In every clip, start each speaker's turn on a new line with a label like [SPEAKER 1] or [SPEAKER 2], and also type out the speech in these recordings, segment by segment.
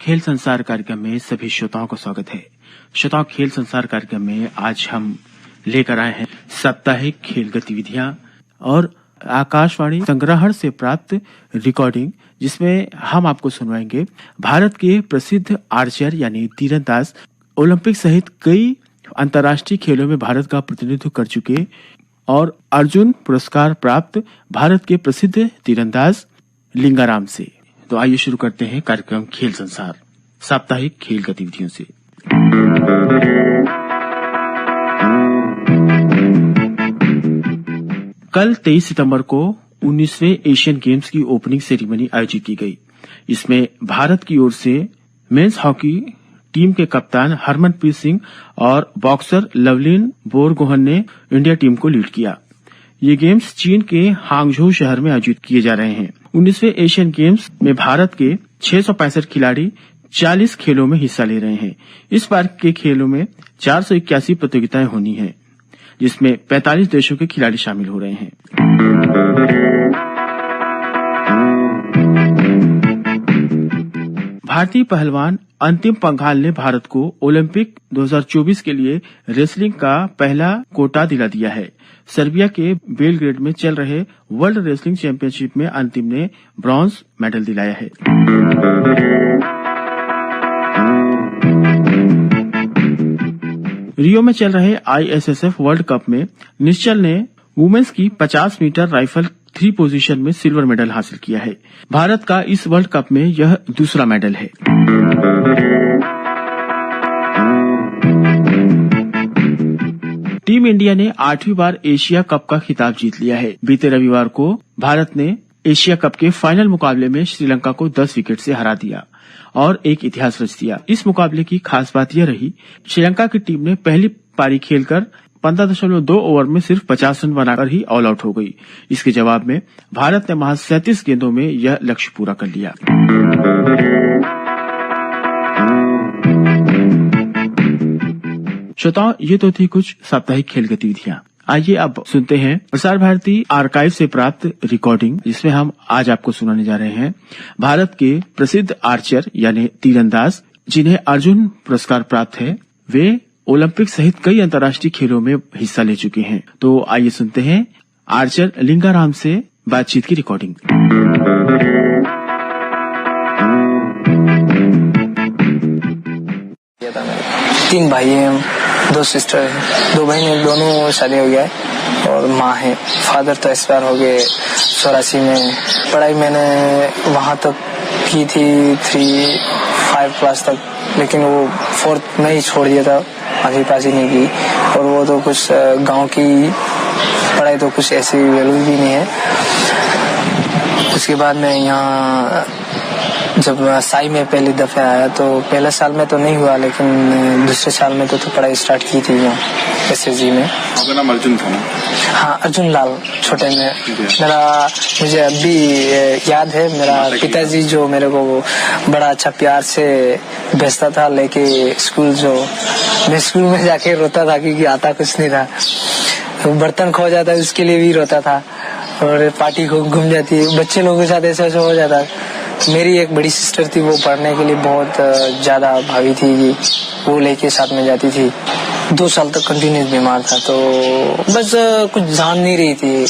[SPEAKER 1] खेल संसार कार्यक्रम में सभी श्रोताओं को स्वागत है। श्रोताओं, खेल संसार कार्यक्रम में आज हम लेकर आए हैं साप्ताहिक खेल गतिविधियां और आकाशवाणी संग्रहण से प्राप्त रिकॉर्डिंग, जिसमें हम आपको सुनवाएंगे भारत के प्रसिद्ध आर्चर यानी तीरंदाज, ओलंपिक सहित कई अंतर्राष्ट्रीय खेलों में भारत का प्रतिनिधित्व कर चुके और अर्जुन पुरस्कार प्राप्त भारत के प्रसिद्ध तीरंदाज लिंगाराम से। तो आइए शुरू करते हैं कार्यक्रम खेल संसार साप्ताहिक खेल गतिविधियों से। कल 23 सितंबर को 19वें एशियन गेम्स की ओपनिंग सेरेमनी आयोजित की गई। इसमें भारत की ओर से मेंस हॉकी टीम के कप्तान हरमनप्रीत सिंह और बॉक्सर लवलीन बोरगोहन ने इंडिया टीम को लीड किया। ये गेम्स चीन के हांगझोउ शहर में आयोजित किए जा रहे हैं। 19वें एशियन गेम्स में भारत के 665 खिलाड़ी 40 खेलों में हिस्सा ले रहे हैं। इस बार के खेलों में 481 प्रतियोगिताएं होनी हैं, जिसमें 45 देशों के खिलाड़ी शामिल हो रहे हैं। भारतीय पहलवान अंतिम पंघाल ने भारत को ओलंपिक 2024 के लिए रेसलिंग का पहला कोटा दिला दिया है। सर्बिया के बेलग्रेड में चल रहे वर्ल्ड रेसलिंग चैंपियनशिप में अंतिम ने ब्रॉन्ज मेडल दिलाया है। रियो में चल रहे ISSF वर्ल्ड कप में निश्चल ने वुमेन्स की 50 मीटर राइफल 3 पोजीशन में सिल्वर मेडल हासिल किया है। भारत का इस वर्ल्ड कप में यह दूसरा मेडल है। टीम इंडिया ने 8वीं बार एशिया कप का खिताब जीत लिया है। बीते रविवार को भारत ने एशिया कप के फाइनल मुकाबले में श्रीलंका को 10 विकेट से हरा दिया और एक इतिहास रच दिया। इस मुकाबले की खास बात यह रही, श्रीलंका की टीम ने पहली पारी खेलकर 15.2 ओवर में सिर्फ 50 रन बनाकर ही ऑल आउट हो गई। इसके जवाब में भारत ने महज 37 गेंदों में यह लक्ष्य पूरा कर लिया। श्रोताओं, ये तो थी कुछ साप्ताहिक खेल गतिविधियां। आइए अब सुनते हैं प्रसार भारती आर्काइव से प्राप्त रिकॉर्डिंग, जिसमें हम आज आपको सुनाने जा रहे हैं भारत के प्रसिद्ध आर्चर यानी तीरंदाज, जिन्हें अर्जुन पुरस्कार प्राप्त है। वे ओलंपिक सहित कई अंतर्राष्ट्रीय खेलों में हिस्सा ले चुके हैं। तो आइए सुनते हैं आर्चर लिंगाराम से बातचीत की रिकॉर्डिंग।
[SPEAKER 2] 3 भाई हैं, 2 सिस्टर हैं। 2 बहन हैं, दोनों शादी हो गया है और माँ है। फादर तो एक्सपायर हो गए 84 में। पढ़ाई मैंने वहाँ तक की थी 3-5 क्लास तक, लेकिन वो 4th में ही छोड़ दिया था, 5वीं पास ही नहीं की। और वो तो कुछ गांव की पढ़ाई तो कुछ ऐसी वैल्यू भी नहीं है। उसके बाद मैं यहाँ जब साई में पहली दफे आया तो पहले साल में तो नहीं हुआ, लेकिन दूसरे साल में तो पढ़ाई स्टार्ट की थी यहाँ SSG में।
[SPEAKER 3] आपका नाम अर्जुन था ना?
[SPEAKER 2] हाँ, अर्जुन लाल। छोटे में मुझे अभी याद है, मेरा पिताजी जो मेरे को बड़ा अच्छा प्यार से भेजता था लेके स्कूल। जो मैं स्कूल में जाके रोता था क्योंकि आता कुछ नहीं था, तो बर्तन खो जाता उसके लिए भी रोता था और पार्टी को घूम जाती, बच्चे लोगों के साथ ऐसा हो जाता। मेरी एक बड़ी सिस्टर थी, वो पढ़ने के लिए बहुत ज्यादा भावी थी, वो लेके साथ में जाती थी। 2 साल तक कंटिन्यूस बीमार था, तो बस कुछ जान नहीं रही थी।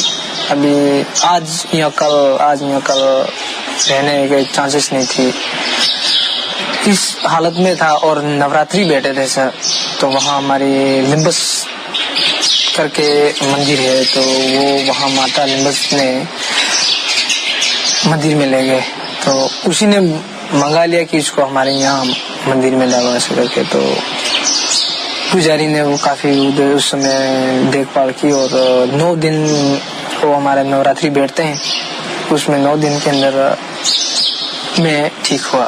[SPEAKER 2] अभी आज या कल रहने के चांसेस नहीं थी, इस हालत में था। और नवरात्रि बैठे थे सर, तो वहाँ हमारी लिम्बस करके मंदिर है, तो वो वहाँ माता लिम्बस ने मंदिर में ले गए, तो उसी ने मंगा लिया कि इसको हमारे यहाँ मंदिर में लाओ ऐसे करके। तो पुजारी ने वो काफी उस समय देखभाल की और 9 दिन वो हमारे नवरात्रि बैठते हैं, उसमें 9 दिन के अंदर मैं ठीक हुआ।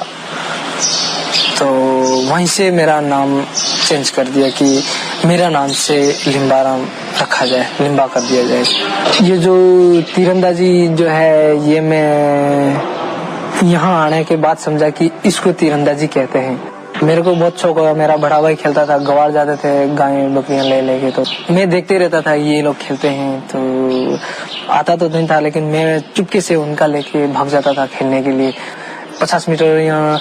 [SPEAKER 2] तो वहीं से मेरा नाम चेंज कर दिया कि मेरा नाम से लिम्बाराम रखा जाए, लिम्बा कर दिया जाए। ये जो तीरंदाजी जो है, ये मैं यहाँ आने के बाद समझा कि इसको तीरंदाजी कहते हैं। मेरे को बहुत शौक हुआ। मेरा बड़ा भाई खेलता था, गवार जाते थे गाय बकरियां ले लेके, तो मैं देखते रहता था ये लोग खेलते हैं। तो आता तो नहीं था, लेकिन मैं चुपके से उनका लेके भाग जाता था खेलने के लिए। 50 मीटर या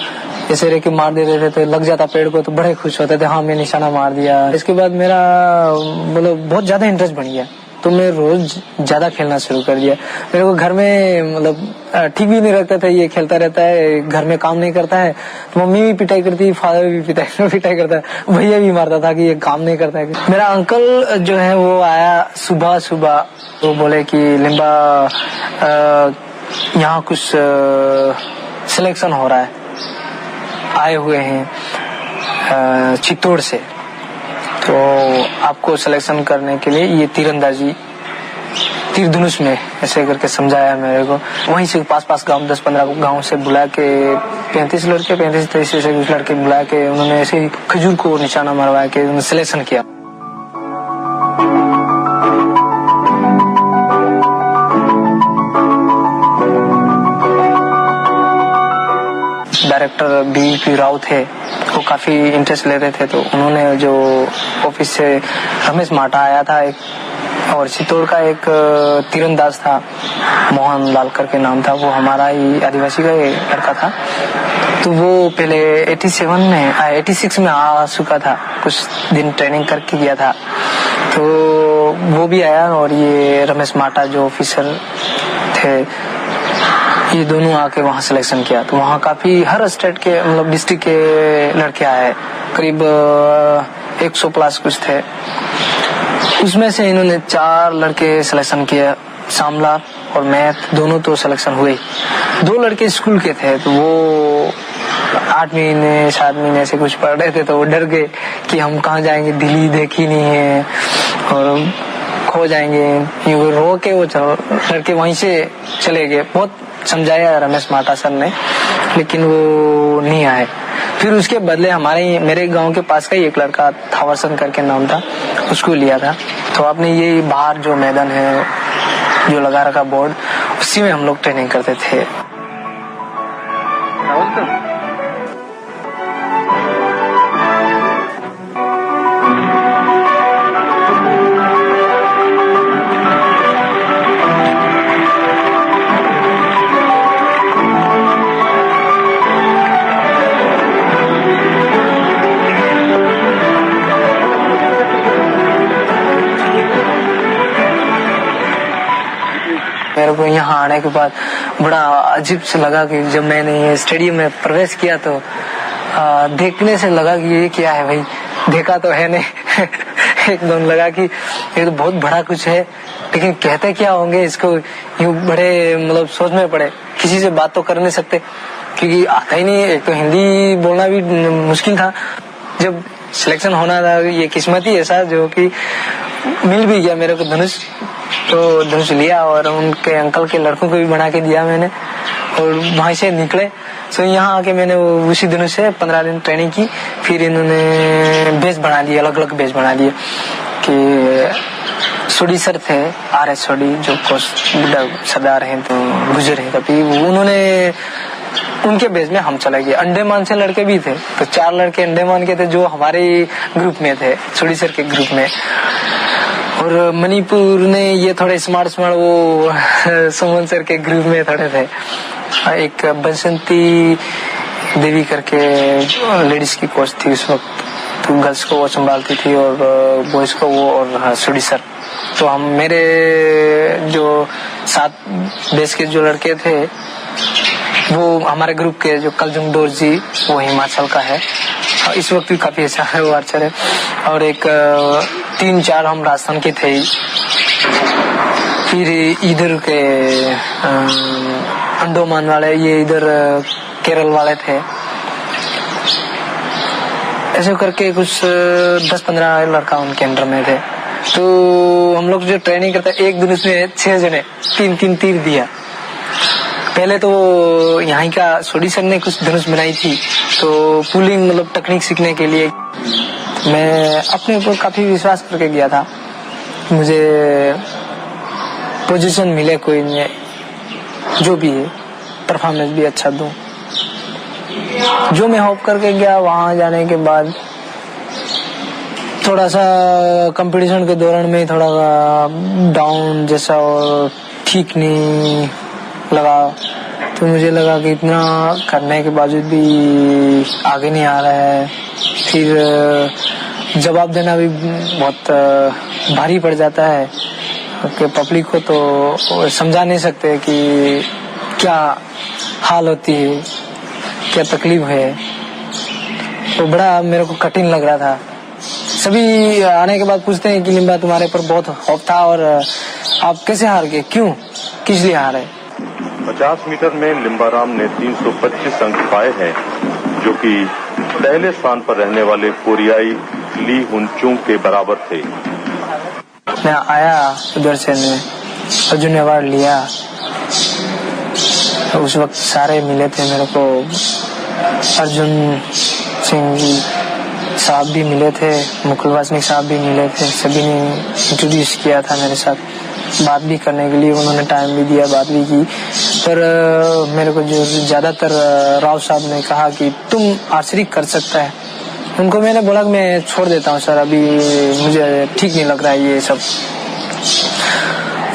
[SPEAKER 2] जैसे रेके मार देते थे तो लग जाता पेड़ को तो बड़े खुश होते थे, हाँ मैं निशाना मार दिया। इसके बाद मेरा मतलब बहुत ज्यादा इंटरेस्ट बन गया, तो मैं रोज ज्यादा खेलना शुरू कर दिया। मेरे को घर में मतलब ठीक भी नहीं लगता था, ये खेलता रहता है, घर में काम नहीं करता है, तो मम्मी भी पिटाई करती, फादर भी पिटाई करता है, भैया भी मारता था कि ये काम नहीं करता है। मेरा अंकल जो है वो आया सुबह सुबह, वो बोले कि लिम्बा यहाँ कुछ सिलेक्शन हो रहा है, आए हुए हैं चित्तौड़ से, तो आपको सिलेक्शन करने के लिए ये तीरंदाजी तीर धनुष में ऐसे करके समझाया मेरे को। वहीं से पास गांव 10-15 गांव से बुला के 35 लड़के बुला के उन्होंने ऐसे ही खजूर को निशाना मरवा के उन्होंने सिलेक्शन किया। डायरेक्टर बीपी राव थे, वो काफी इंटरेस्ट ले रहे थे, तो उन्होंने जो ऑफिस से रमेश माटा आया था एक, और चित्तौड़ का एक तीरंदाज था मोहन लाल करके नाम था, वो हमारा ही आदिवासी का लड़का था, तो वो पहले 86 में आ चुका था, कुछ दिन ट्रेनिंग करके गया था, तो वो भी आया। और ये रमेश माटा जो ऑफिसर थे, ये दोनों आके वहाँ सिलेक्शन किया। तो वहाँ काफी हर स्टेट के मतलब डिस्ट्रिक्ट के लड़के आए, करीब 100 प्लस कुछ थे। उसमें से इन्होंने 4 लड़के सिलेक्शन किए, शामला और मैथ दोनों तो सिलेक्शन हुए। 2 लड़के स्कूल के थे, तो वो 8 महीने 7 महीने से कुछ पढ़ रहे थे, तो वो डर गए कि हम कहाँ जाएंगे, दिल्ली देखी नहीं है और खो जाएंगे, ये रो के वो लड़के वहीं से चले गए। बहुत समझाया रमेश माटा सर ने, लेकिन वो नहीं आए। फिर उसके बदले मेरे गांव के पास का ही एक लड़का थावरसन करके नाम था, उसको लिया था। तो आपने ये बाहर जो मैदान है जो लगा रखा बोर्ड, उसी में हम लोग ट्रेनिंग करते थे। मेरे को यहाँ आने के बाद बड़ा अजीब से लगा कि जब मैंने ये स्टेडियम में प्रवेश किया तो देखने से लगा कि ये क्या है भाई, देखा तो है नहीं एकदम लगा कि ये तो बहुत बड़ा कुछ है, लेकिन कहते क्या होंगे इसको, यूं बड़े मतलब सोच में पड़े। किसी से बात तो कर नहीं सकते क्योंकि आता ही नहीं, एक तो हिंदी बोलना भी मुश्किल था। जब सिलेक्शन होना था, ये किस्मत ही ऐसा जो कि मिल भी गया मेरे को धनुष, तो धनुष लिया और उनके अंकल के लड़कों को भी बना के दिया मैंने, और वहीं से निकले। तो यहाँ आके मैंने उसी धनुष से 15 दिन ट्रेनिंग की। फिर इन्होंने बेस बना दिए, अलग अलग बेस बना दिए कि सोडी सर थे, RS सोडी जो सरदार हैं तो गुजर हैं कभी, उन्होंने उनके बेस में हम चले गए। अंडमान से लड़के भी थे, तो 4 लड़के अंडमान के थे जो हमारे ग्रुप में थे, सोडी सर के ग्रुप में। और मणिपुर ने ये थोड़े स्मार्ट वो सुमन सर के ग्रुप में थोड़े थे। एक बसंती देवी करके लेडीज की कोच थी उस वक्त, तो गर्ल्स को वो संभालती थी और बॉयज को वो, और सोडी सर। तो हम मेरे जो 7 देश के जो लड़के थे वो हमारे ग्रुप के, जो कलजुंग डोरजी वो हिमाचल का है, इस वक्त भी काफी अच्छा है, वो आर्चर है। और एक 3-4 हम राजस्थान के थे। फिर इधर के अंडमान वाले, ये इधर केरल वाले थे। ऐसे करके कुछ 10-15 लड़का उनके अंडर में थे। तो हम लोग जो ट्रेनिंग करते, एक दिन उसमें 6 जने 3-3 तीर दिया। पहले तो यहाँ का सोडी सर ने कुछ धनुष बनाई थी, तो पुलिंग मतलब टेक्निक सीखने के लिए मैं अपने ऊपर काफी विश्वास करके गया था। मुझे पोजीशन मिले कोई नहीं, जो भी है परफॉर्मेंस भी अच्छा दूं, जो मैं होप करके गया। वहां जाने के बाद थोड़ा सा कंपटीशन के दौरान में थोड़ा डाउन जैसा और ठीक नहीं लगा, तो मुझे लगा कि इतना करने के बावजूद भी आगे नहीं आ रहा है। फिर जवाब देना भी बहुत भारी पड़ जाता है कि पब्लिक को तो समझा नहीं सकते कि क्या हाल होती है, क्या तकलीफ है। तो बड़ा मेरे को कठिन लग रहा था। सभी आने के बाद पूछते हैं कि लिम्बा तुम्हारे पर बहुत खौफ था और आप कैसे हार गए, क्यों, किस लिए हारे?
[SPEAKER 3] 50 मीटर में लिम्बाराम ने 325 अंक पाए हैं, जो कि पहले स्थान पर रहने वाले कोरियाई ली हुनचुंग के बराबर थे।
[SPEAKER 2] मैं आया उधर से, मैं अर्जुन अवार्ड लिया। तो उस वक्त सारे मिले थे मेरे को, अर्जुन सिंह जी साहब भी मिले थे, मुकुल वासनिक साहब भी मिले थे। सभी ने इंट्रोड्यूस किया था मेरे साथ, बात भी करने के लिए उन्होंने टाइम भी दिया, बात भी की। पर मेरे को जो ज्यादातर राव साहब ने कहा कि तुम आर्चरी कर सकता है। उनको मैंने बोला कि मैं छोड़ देता हूँ सर, अभी मुझे ठीक नहीं लग रहा है ये सब।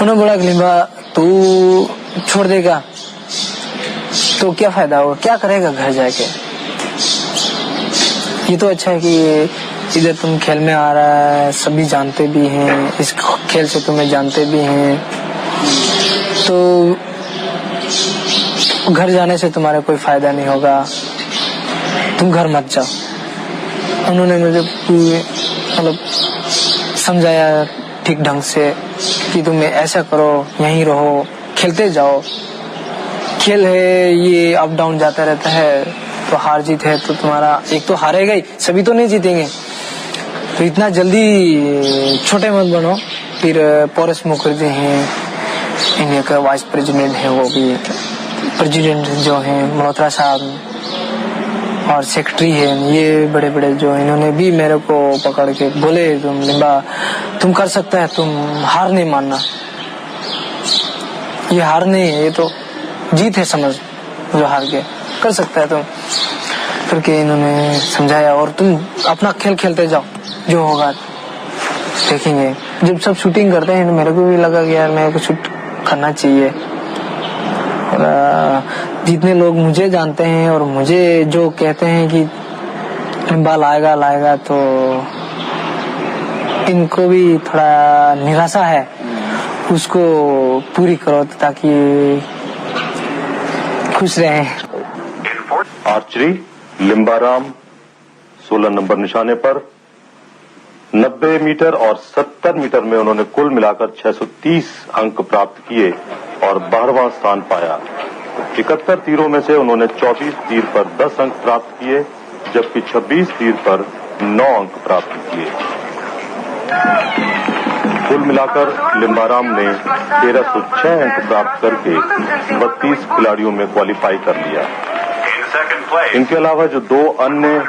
[SPEAKER 2] उन्होंने बोला कि लिम्बा तू छोड़ देगा तो क्या फायदा होगा, क्या करेगा घर जाके। ये तो अच्छा है कि इधर तुम खेल में आ रहा है, सभी जानते भी हैं, इस खेल से तुम्हें जानते भी हैं, तो घर जाने से तुम्हारा कोई फायदा नहीं होगा, तुम घर मत जाओ। उन्होंने मुझे मतलब समझाया ठीक ढंग से कि तुम ऐसा करो, यहीं रहो, खेलते जाओ। खेल है, ये अप डाउन जाता रहता है, तो हार जीत है तो तुम्हारा एक तो हारेगा ही, सभी तो नहीं जीतेंगे। तो इतना जल्दी छोटे मत बनो। फिर पौरस मुखर्जी हैं, इंडिया का वाइस प्रेसिडेंट है, वो भी प्रेसिडेंट जो हैं मल्होत्रा साहब और सेक्रेटरी हैं, ये बड़े बड़े जो इन्होंने भी मेरे को पकड़ के बोले तुम लिम्बा तुम कर सकता है, तुम हार नहीं मानना, ये हार नहीं है, ये तो जीत है, समझ जो हार के कर सकता है तुम करके इन्होंने समझाया। और तुम अपना खेल खेलते जाओ, जो होगा देखेंगे। जब सब शूटिंग करते हैं मेरे को भी लगा कि यार मेरे को शूट करना चाहिए। जितने लोग मुझे जानते हैं और मुझे जो कहते हैं कि लिम्बा लाएगा, तो इनको भी थोड़ा निराशा है, उसको पूरी करो ताकि खुश रहें।
[SPEAKER 3] आर्चरी लिम्बाराम 16 नंबर निशाने पर 90 मीटर और 70 मीटर में उन्होंने कुल मिलाकर 630 अंक प्राप्त किए और 12वां स्थान पाया। 71 तीरों में से उन्होंने 24 तीर पर 10 अंक प्राप्त किए, जबकि 26 तीर पर 9 अंक प्राप्त किए। कुल मिलाकर लिम्बाराम ने 1306 अंक प्राप्त करके 32 खिलाड़ियों में क्वालिफाई कर लिया। इनके अलावा जो दो अन्य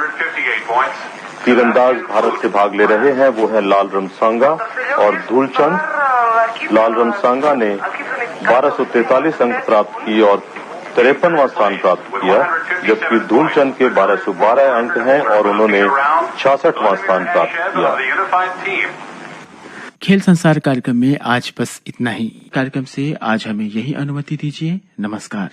[SPEAKER 3] तीरंदाज भारत से भाग ले रहे हैं वो है लाल रमसांगा और धूलचंद। लाल रमसांगा ने 1243 अंक प्राप्त किए और 53वां स्थान प्राप्त किया, जबकि धूलचंद के 1212 अंक हैं और उन्होंने 66वां स्थान प्राप्त किया।
[SPEAKER 1] खेल संसार कार्यक्रम में आज बस इतना ही। कार्यक्रम से आज हमें यही अनुमति दीजिए। नमस्कार।